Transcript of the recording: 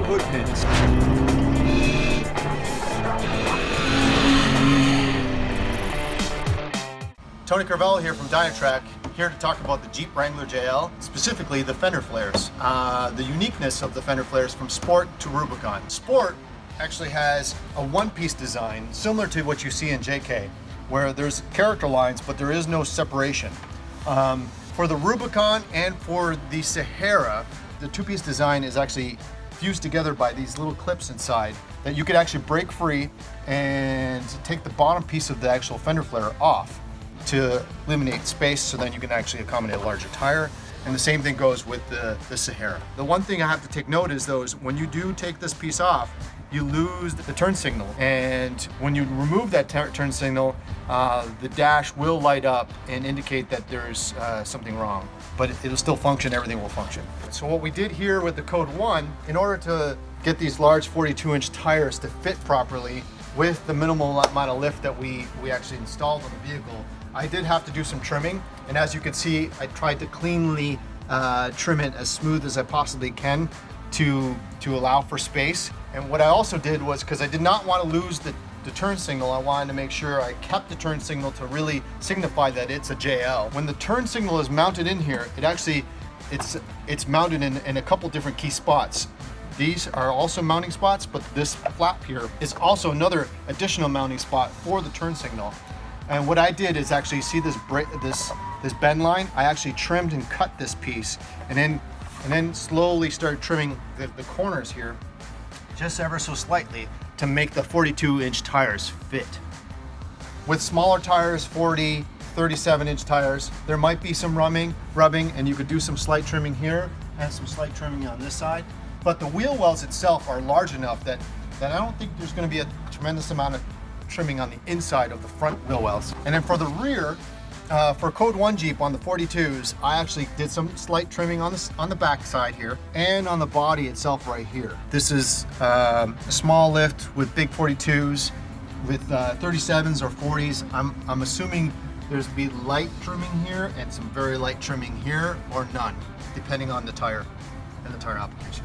hood pins. Tony Carvello here from Dynatrac, here to talk about the Jeep Wrangler JL, specifically the fender flares. The uniqueness of the fender flares from Sport to Rubicon. Sport actually has a one-piece design similar to what you see in JK, where there's character lines, but there is no separation. For the Rubicon and for the Sahara, the two-piece design is actually fused together by these little clips inside that you could actually break free and take the bottom piece of the actual fender flare off to eliminate space, so then you can actually accommodate a larger tire. And the same thing goes with the Sahara. The one thing I have to take note is when you do take this piece off, you lose the turn signal. And when you remove that turn signal, the dash will light up and indicate that there's something wrong. But it'll still function, everything will function. So what we did here with the Code 1, in order to get these large 42-inch tires to fit properly with the minimal amount of lift that we actually installed on the vehicle, I did have to do some trimming, and as you can see, I tried to cleanly trim it as smooth as I possibly can to allow for space. And what I also did was, because I did not want to lose the turn signal, I wanted to make sure I kept the turn signal to really signify that it's a JL. When the turn signal is mounted in here, it's mounted in a couple different key spots. These are also mounting spots, but this flap here is also another additional mounting spot for the turn signal. And what I did is actually see this bend line. I actually trimmed and cut this piece, and then slowly started trimming the corners here, just ever so slightly, to make the 42-inch tires fit. With smaller tires, 40, 37-inch tires, there might be some rubbing, and you could do some slight trimming here and some slight trimming on this side. But the wheel wells itself are large enough that I don't think there's going to be a tremendous amount of trimming on the inside of the front wheel wells. And then for the rear, for Code 1 Jeep on the 42s, I actually did some slight trimming on the back side here and on the body itself right here. This is a small lift with big 42s. With 37s or 40s, I'm assuming there's be light trimming here and some very light trimming here, or none, depending on the tire and the tire application.